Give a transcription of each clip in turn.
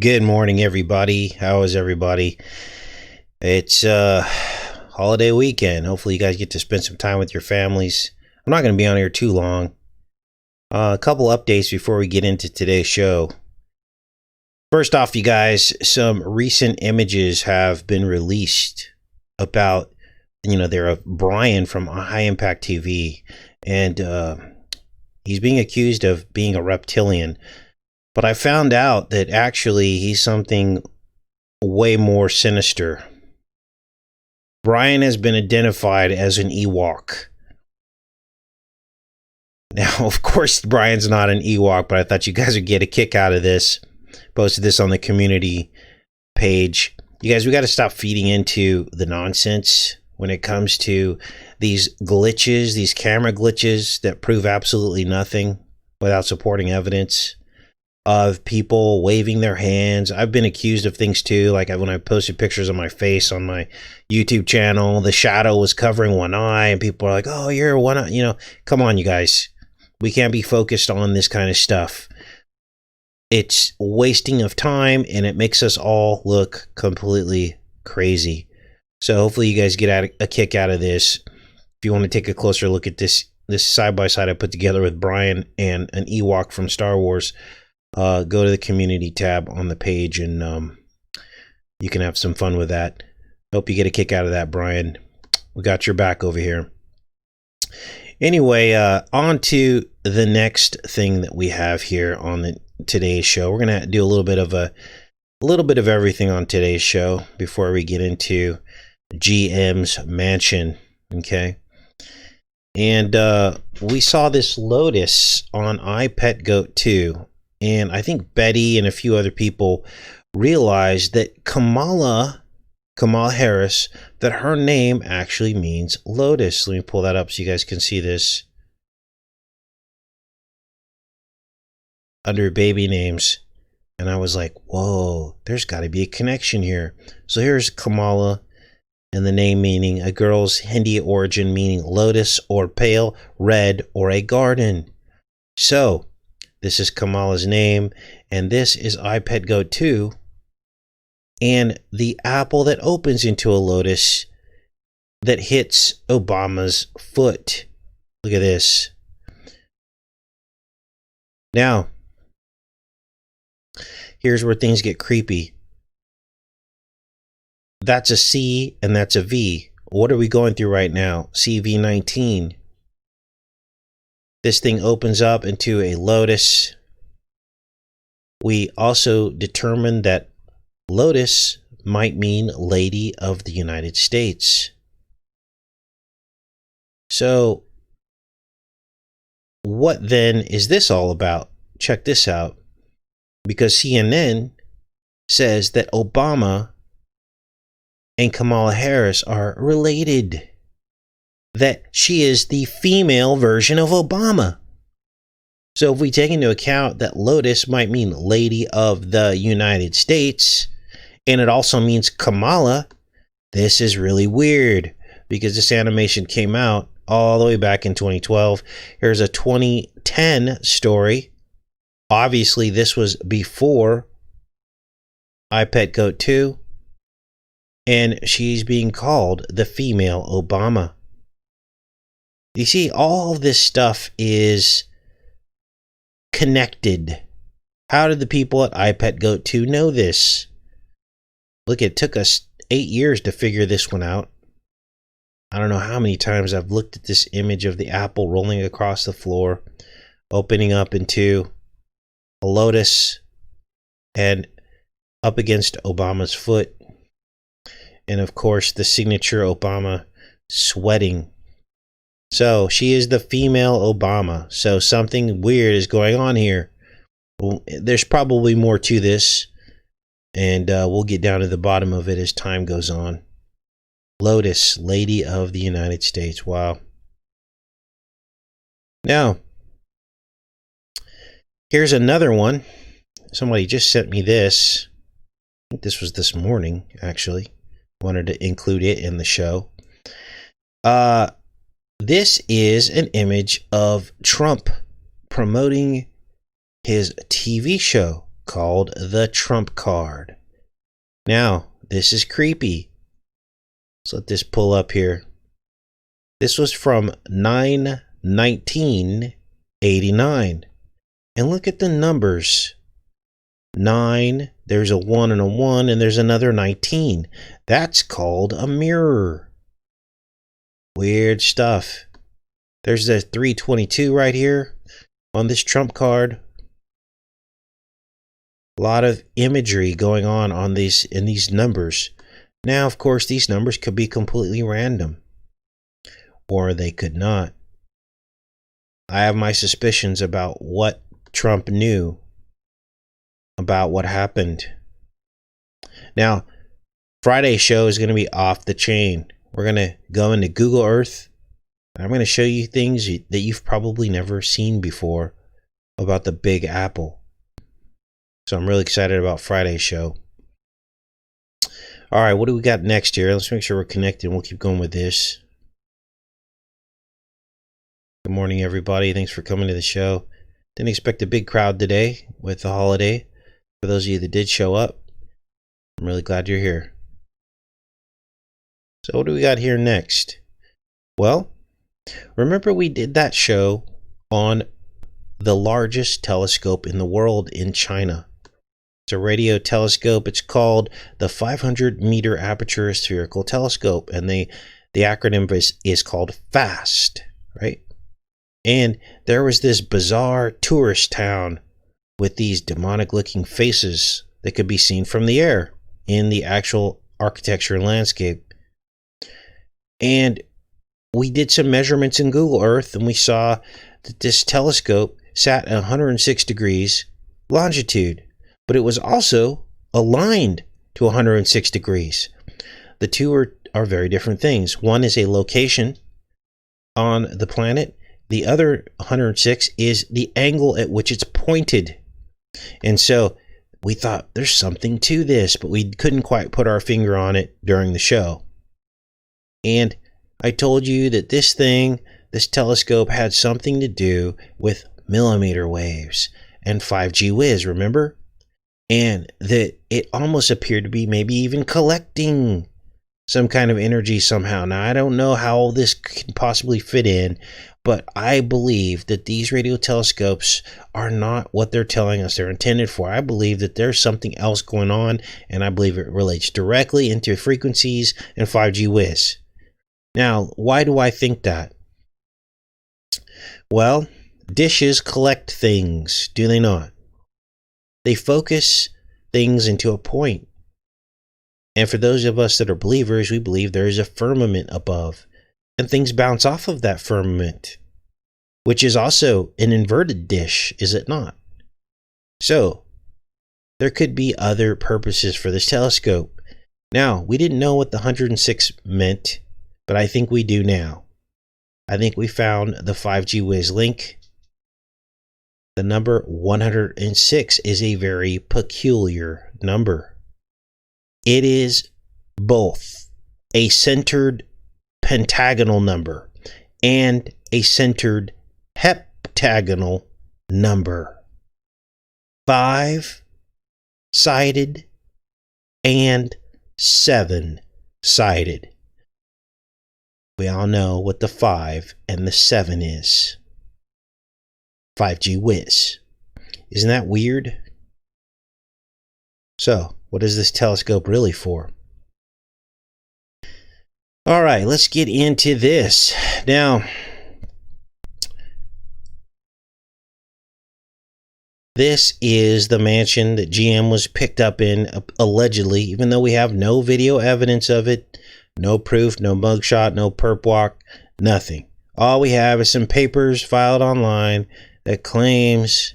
Good morning, everybody. How is everybody? It's holiday weekend. Hopefully you guys get to spend some time with your families. I'm not going to be on here too long. A couple updates before we get into today's show. First off, you guys, some recent images have been released about, they're of Brian from High Impact TV, and he's being accused of being a reptilian. But I found out that actually he's something way more sinister. Brian has been identified as an Ewok. Now, of course, Brian's not an Ewok, but I thought you guys would get a kick out of this. Posted this on the community page. You guys, we got to stop feeding into the nonsense when it comes to these glitches, these camera glitches that prove absolutely nothing without supporting evidence. Of people waving their hands. I've been accused of things too, like when I posted pictures of my face on my YouTube channel, the shadow was covering one eye, and people are like, oh, you're one eye. Come on, you guys. We can't be focused on this kind of stuff. It's wasting of time, and it makes us all look completely crazy. So hopefully you guys get a kick out of this. If you want to take a closer look at this side-by-side I put together with Brian and an Ewok from Star Wars, go to the community tab on the page, and you can have some fun with that. Hope you get a kick out of that, Brian. We got your back over here. Anyway, on to the next thing that we have here on today's show. We're gonna do a little bit of everything on today's show before we get into GM's mansion. Okay. And we saw this Lotus on iPetGoat 2. And I think Betty and a few other people realized that Kamala Harris, that her name actually means lotus. Let me pull that up so you guys can see this. Under baby names. And I was like, whoa, there's got to be a connection here. So here's Kamala, and the name meaning a girl's Hindi origin, meaning lotus or pale red or a garden. So this is Kamala's name, and this is iPetGoat 2, and the apple that opens into a lotus that hits Obama's foot. Look at this. Now, here's where things get creepy. That's a C and that's a V. What are we going through right now? CV19. This thing opens up into a lotus. We also determined that lotus might mean Lady of the United States. So, what then is this all about? Check this out. Because CNN says that Obama and Kamala Harris are related. That she is the female version of Obama. So if we take into account that Lotus might mean Lady of the United States, and it also means Kamala, this is really weird, because this animation came out all the way back in 2012. Here's a 2010 story. Obviously, this was before iPetGoat 2, and she's being called the female Obama. You see, all of this stuff is connected. How did the people at iPetGoat 2 know this? Look, it took us 8 years to figure this one out. I don't know how many times I've looked at this image of the apple rolling across the floor, opening up into a lotus, and up against Obama's foot. And of course, the signature Obama sweating. So she is the female Obama. So something weird is going on here. Well, there's probably more to this, and we'll get down to the bottom of it as time goes on. Lotus, Lady of the United States. Wow. Now, here's another one. Somebody just sent me this. I think this was this morning, actually. Wanted to include it in the show. This is an image of Trump promoting his TV show. called the Trump card. Now, this is creepy. Let's let this pull up here. This was from 9/19/89. And look at the numbers. 9, there's a 1 and a 1, and there's another 19. That's called a mirror. Weird stuff. There's the 322 right here on this Trump card. A lot of imagery going on these in these numbers. Now, of course, these numbers could be completely random, or they could not. I have my suspicions about what Trump knew about what happened. Now, Friday's show is going to be off the chain. We're going to go into Google Earth. I'm going to show you things that you've probably never seen before about the Big Apple. So I'm really excited about Friday's show. All right, what do we got next here? Let's make sure we're connected. We'll keep going with this. Good morning, everybody. Thanks for coming to the show. Didn't expect a big crowd today with the holiday. For those of you that did show up, I'm really glad you're here. So what do we got here next? Well, remember we did that show on the largest telescope in the world in China. It's a radio telescope. It's called the 500-meter aperture spherical telescope, and the acronym is called FAST, right? And there was this bizarre tourist town with these demonic-looking faces that could be seen from the air in the actual architecture and landscape. And we did some measurements in Google Earth, and we saw that this telescope sat at 106 degrees longitude, but it was also aligned to 106 degrees. The two are very different things. One is a location on the planet. The other 106 is the angle at which it's pointed. And so we thought there's something to this, but we couldn't quite put our finger on it during the show. And I told you that this telescope had something to do with millimeter waves and 5G whiz, remember? And that it almost appeared to be maybe even collecting some kind of energy somehow. Now, I don't know how this can possibly fit in, but I believe that these radio telescopes are not what they're telling us they're intended for. I believe that there's something else going on, and I believe it relates directly into frequencies and 5G whiz. Now, why do I think that? Well, dishes collect things, do they not? They focus things into a point. And for those of us that are believers, we believe there is a firmament above, and things bounce off of that firmament, which is also an inverted dish, is it not? So, there could be other purposes for this telescope. Now, we didn't know what the 106 meant, but I think we do now. I think we found the 5G whiz link. The number 106 is a very peculiar number. It is both a centered pentagonal number and a centered heptagonal number. 5-sided and 7-sided. We all know what the 5 and the 7 is. 5G whiz. Isn't that weird? So, what is this telescope really for? All right, let's get into this. Now, this is the mansion that GM was picked up in, allegedly, even though we have no video evidence of it, no proof, no mugshot, no perp walk, nothing. All we have is some papers filed online that claims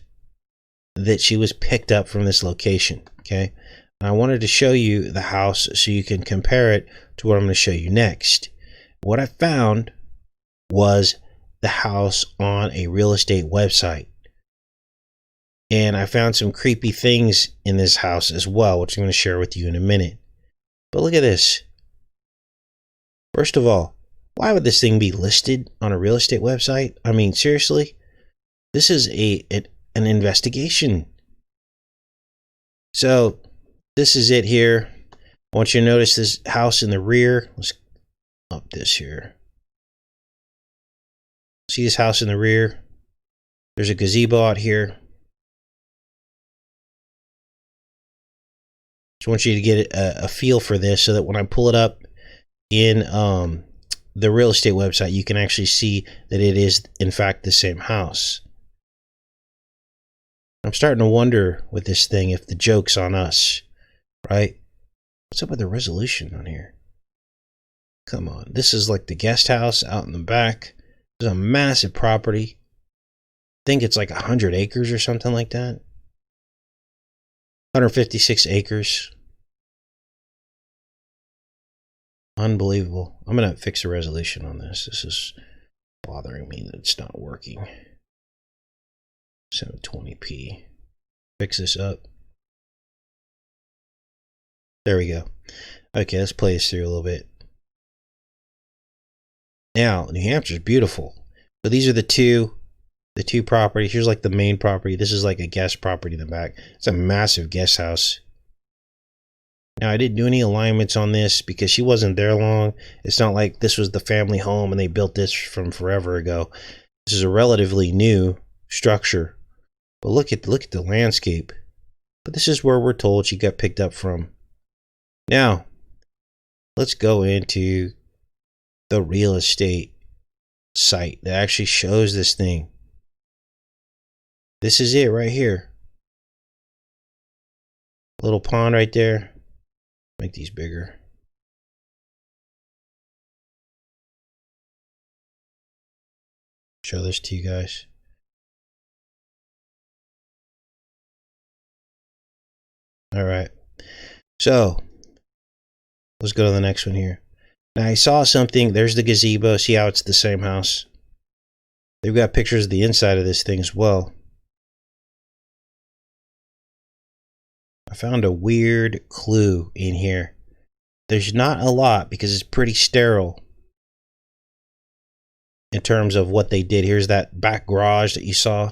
that she was picked up from this location, okay? And I wanted to show you the house so you can compare it to what I'm going to show you next. What I found was the house on a real estate website. And I found some creepy things in this house as well, which I'm going to share with you in a minute. But look at this. First of all, why would this thing be listed on a real estate website? I mean, seriously? This is an investigation. So this is it here. I want you to notice this house in the rear. Let's up this here. See this house in the rear? There's a gazebo out here. Just want you to get a feel for this so that when I pull it up in the real estate website, you can actually see that it is, in fact, the same house. I'm starting to wonder with this thing if the joke's on us, right? What's up with the resolution on here? Come on. This is like the guest house out in the back. There's a massive property. I think it's like 100 acres or something like that. 156 acres. Unbelievable. I'm going to fix the resolution on this. This is bothering me that it's not working. 720p. Fix this up. There we go. Okay, let's play this through a little bit. Now, New Hampshire's beautiful. So these are the two properties. Here's like the main property. This is like a guest property in the back. It's a massive guest house. Now, I didn't do any alignments on this because she wasn't there long. It's not like this was the family home and they built this from forever ago. This is a relatively new structure. But look at the landscape. But this is where we're told she got picked up from. Now, let's go into the real estate site that actually shows this thing. This is it right here. Little pond right there. Make these bigger. Show this to you guys. All right. So, let's go to the next one here. Now, I saw something. There's the gazebo. See how it's the same house? They've got pictures of the inside of this thing as well. I found a weird clue in here. There's not a lot because it's pretty sterile in terms of what they did. Here's that back garage that you saw.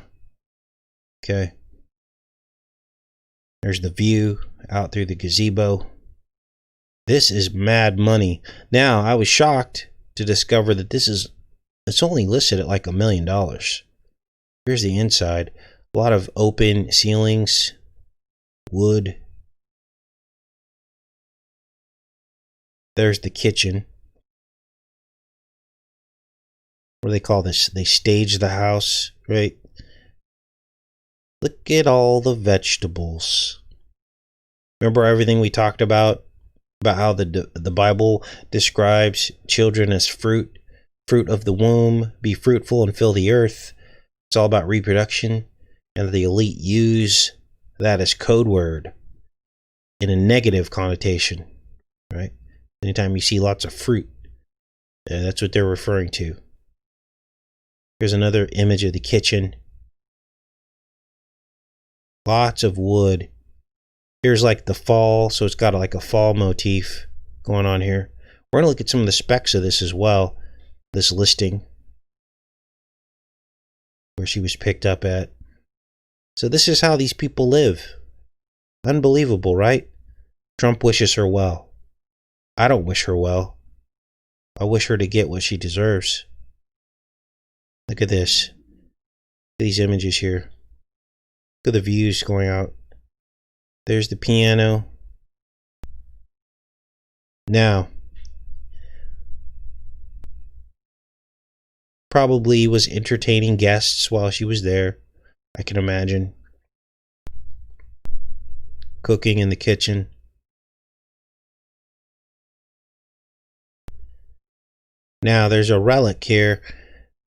Okay. There's the view out through the gazebo. This is mad money. Now, I was shocked to discover that it's only listed at like $1 million. Here's the inside. A lot of open ceilings, wood. There's the kitchen. What do they call this? They stage the house, right? Look at all the vegetables. Remember everything we talked about how the Bible describes children as fruit of the womb, be fruitful and fill the earth. It's all about reproduction, and the elite use that as code word in a negative connotation, right? Anytime you see lots of fruit, that's what they're referring to. Here's another image of the kitchen. Lots of wood. Here's like the fall, so it's got like a fall motif going on here. We're going to look at some of the specs of this as well, this listing, where she was picked up at. So this is how these people live. Unbelievable, right? Trump wishes her well. I don't wish her well. I wish her to get what she deserves. Look at this. Look at these images here. Look at the views going out. There's the piano. Now, probably was entertaining guests while she was there. I can imagine. Cooking in the kitchen. Now, there's a relic here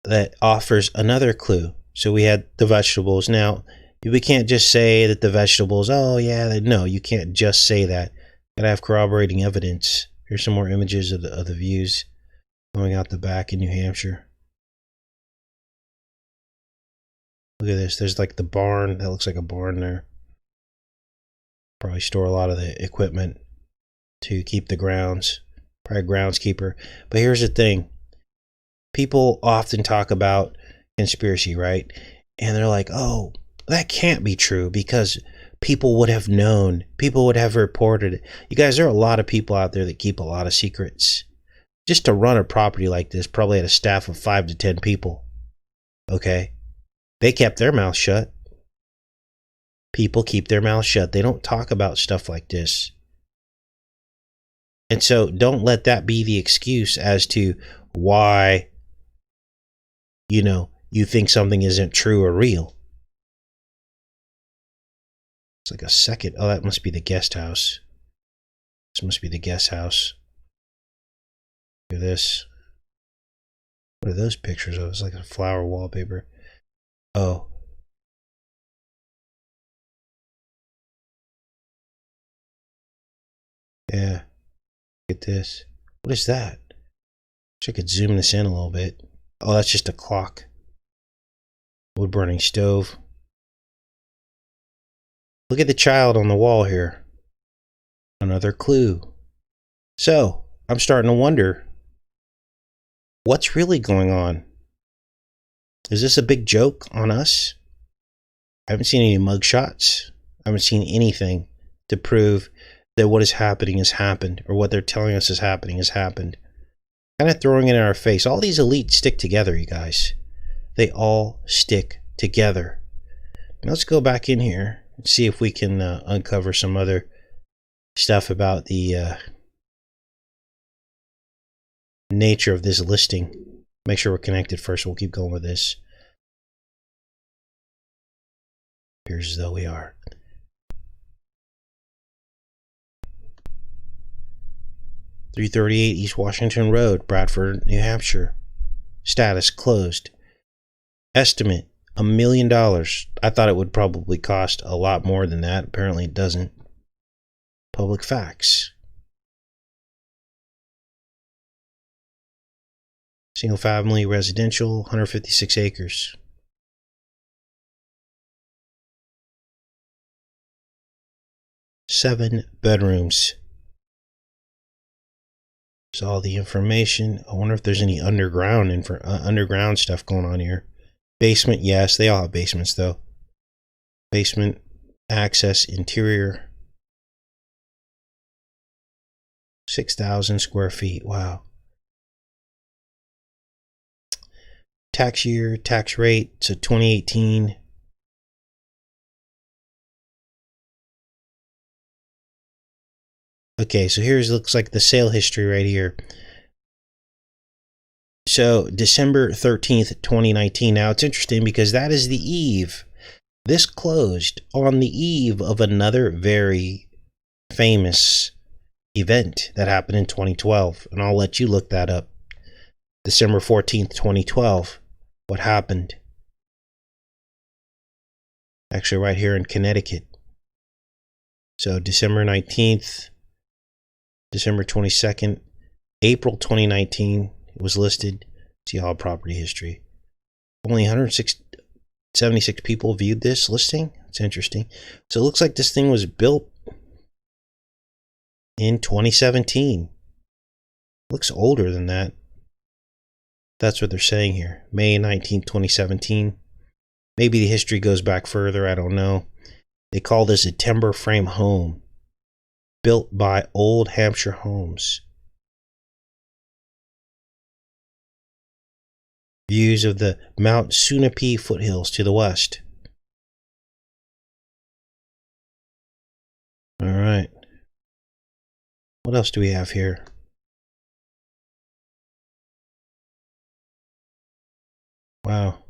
that offers another clue. So we had the vegetables. Now, we can't just say that the vegetables, oh yeah, no, you can't just say that. Gotta have corroborating evidence. Here's some more images of the views going out the back in New Hampshire. Look at this. There's like the barn. That looks like a barn there. Probably store a lot of the equipment to keep the grounds. Probably a groundskeeper. But here's the thing. People often talk about conspiracy, right? And they're like, oh, that can't be true because people would have known. People would have reported it. You guys, there are a lot of people out there that keep a lot of secrets. Just to run a property like this, probably had a staff of 5 to 10 people. Okay? They kept their mouth shut. People keep their mouth shut. They don't talk about stuff like this. And so don't let that be the excuse as to why, you think something isn't true or real. It's like a second. Oh, that must be the guest house. This must be the guest house. Look at this. What are those pictures of? It's like a flower wallpaper. Oh. Yeah. Look at this. What is that? Wish I could zoom this in a little bit. Oh, that's just a clock. Wood burning stove. Look at the child on the wall here. Another clue. So, I'm starting to wonder, what's really going on? Is this a big joke on us? I haven't seen any mugshots. I haven't seen anything to prove that what is happening has happened, or what they're telling us is happening has happened. Kind of throwing it in our face. All these elites stick together, you guys. They all stick together. Now let's go back in here and see if we can uncover some other stuff about the nature of this listing. Make sure we're connected first. We'll keep going with this. Appears as though we are. .338 East Washington Road, Bradford, New Hampshire. Status closed. Estimate $1 million. I thought it would probably cost a lot more than that. Apparently it doesn't. Public facts. Single family residential, 156 acres. Seven bedrooms. There's all the information. I wonder if there's any underground stuff going on here. Basement, yes, they all have basements though. Basement, access, interior. 6,000 square feet. Wow. Tax year, tax rate, so 2018. Okay, so looks like the sale history right here. So December 13th, 2019. Now it's interesting because that is the eve. This closed on the eve of another very famous event that happened in 2012. And I'll let you look that up. December 14th, 2012. What happened? Actually right here in Connecticut. So December 19th. December 22nd, April 2019, it was listed. See all property history. Only 176 people viewed this listing. It's interesting. So it looks like this thing was built in 2017. Looks older than that. That's what they're saying here. May 19, 2017. Maybe the history goes back further. I don't know. They call this a timber frame home. Built by Old Hampshire Homes. Views of the Mount Sunapee foothills to the west. All right. What else do we have here? Wow.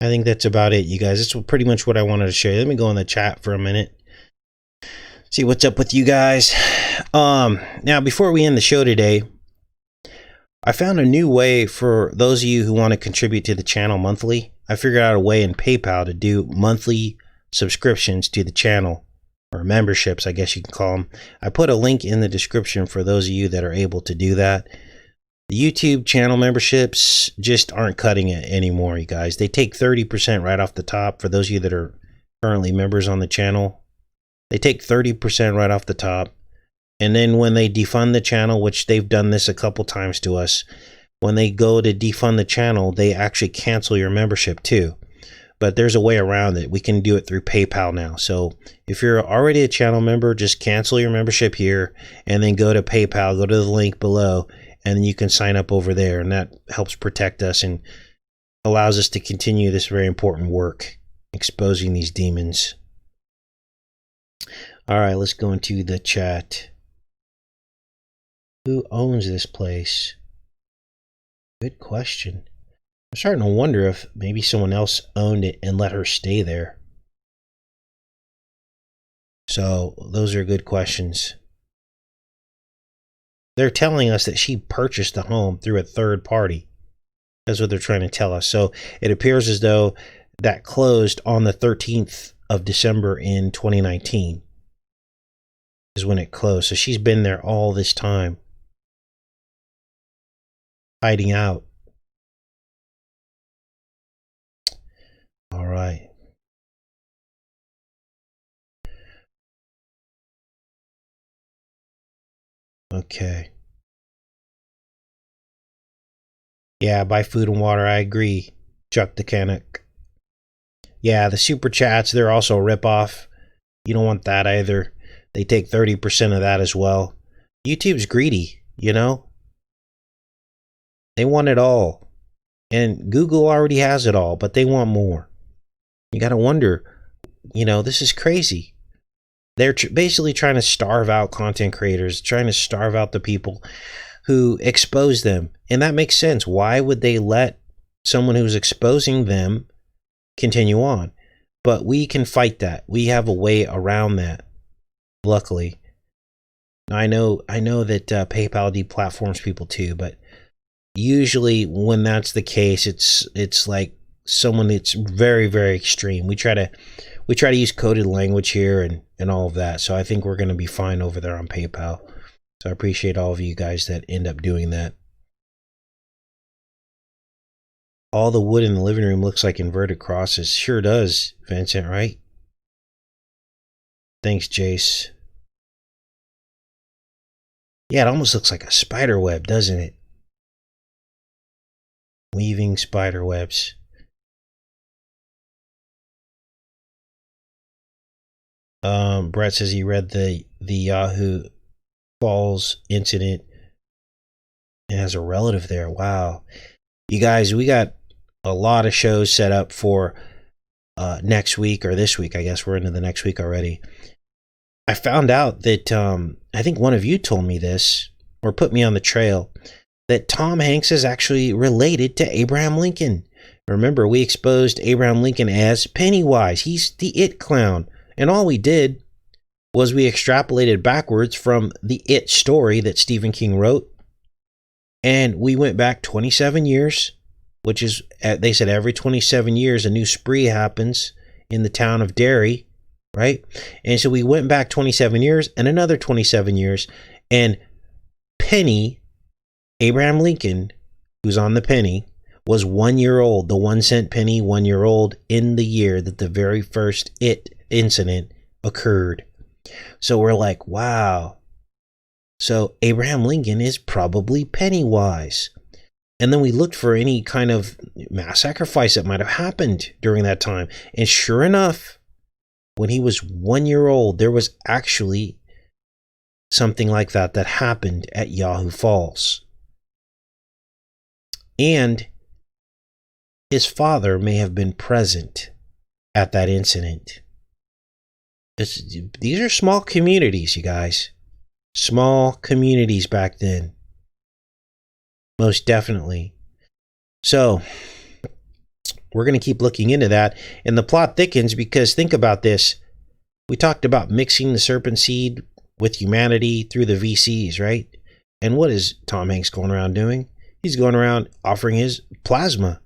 I think that's about it, you guys. That's pretty much what I wanted to share. Let me go in the chat for a minute. See what's up with you guys. Now, before we end the show today, I found a new way for those of you who want to contribute to the channel monthly. I figured out a way in PayPal to do monthly subscriptions to the channel, or memberships, I guess you can call them. I put a link in the description for those of you that are able to do that. The YouTube channel memberships just aren't cutting it anymore, you guys. They take 30% right off the top. For those of you that are currently members on the channel, they take 30% right off the top. And then when they defund the channel, which they've done this a couple times to us, when they go to defund the channel, they actually cancel your membership too. but there's a way around it. We can do it through PayPal now. So if you're already a channel member, just cancel your membership here and then go to PayPal, go to the link below, and then you can sign up over there. And that helps protect us and allows us to continue this very important work, exposing these demons. All right, let's go into the chat. Who owns this place? Good question. I'm starting to wonder if maybe someone else owned it and let her stay there. So those are good questions. They're telling us that she purchased the home through a third party. That's what they're trying to tell us. So it appears as though that closed on the 13th of December in 2019 is when it closed. So she's been there all this time, hiding out. All right. Okay. Yeah, buy food and water. I agree. Chuck the Canuck. Yeah, the super chats, they're also a ripoff. You don't want that either. They take 30% of that as well. YouTube's greedy, you know? They want it all. And Google already has it all, but they want more. You got to wonder, you know, this is crazy. They're basically trying to starve out content creators, trying to starve out the people who expose them. And that makes sense. Why would they let someone who's exposing them continue on? But we can fight that. We have a way around that, luckily. I know that PayPal deplatforms people too, but usually when that's the case, it's like someone that's very, very extreme. We try to use coded language here and all of that. So I think we're going to be fine over there on PayPal. So I appreciate all of you guys that end up doing that. All the wood in the living room looks like inverted crosses. Sure does, Vincent, right? Thanks, Jace. Yeah, it almost looks like a spider web, doesn't it? Weaving spider webs. Brett says he read the Yahoo Falls incident and has a relative there. Wow. You guys, we got a lot of shows set up for next week, or this week. I guess we're into the next week already. I found out that I think one of you told me this or put me on the trail that Tom Hanks is actually related to Abraham Lincoln. Remember, we exposed Abraham Lincoln as Pennywise. He's the It Clown. And all we did was we extrapolated backwards from the It story that Stephen King wrote. And we went back 27 years, which is, they said every 27 years a new spree happens in the town of Derry, right? And so we went back 27 years and another 27 years. And Penny, Abraham Lincoln, who's on the penny, was 1 year old. The 1 cent penny, 1 year old in the year that the very first It incident occurred. So we're like, wow. So Abraham Lincoln is probably Pennywise. And then we looked for any kind of mass sacrifice that might have happened during that time. And sure enough, when he was 1 year old, there was actually something like that happened at Yahoo Falls. And his father may have been present at that incident. These are small communities, you guys. Small communities back then. Most definitely. So, we're going to keep looking into that. And the plot thickens because think about this. We talked about mixing the serpent seed with humanity through the VCs, right? And what is Tom Hanks going around doing? He's going around offering his plasma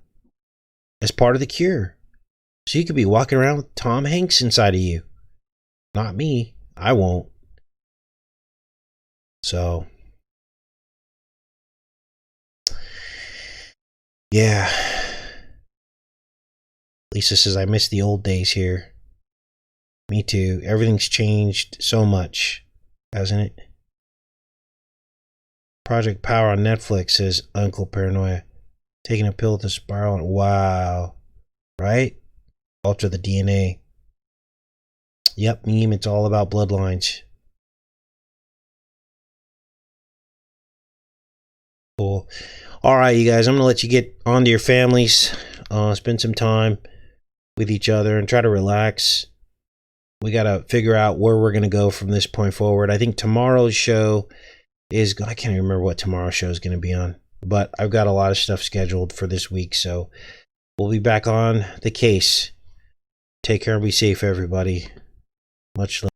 as part of the cure. So you could be walking around with Tom Hanks inside of you. Not me. I won't. So, yeah. Lisa says, I miss the old days here. Me too. Everything's changed so much, hasn't it? Project Power on Netflix, says Uncle Paranoia. Taking a pill to spiral. Wow. Right? Alter the DNA. Yep, meme. It's all about bloodlines. Cool. All right, you guys. I'm gonna let you get on to your families. Spend some time with each other and try to relax. We gotta figure out where we're gonna go from this point forward. I think tomorrow's show is. I can't even remember what tomorrow's show is gonna be on, but I've got a lot of stuff scheduled for this week, so we'll be back on the case. Take care and be safe, everybody. Much love.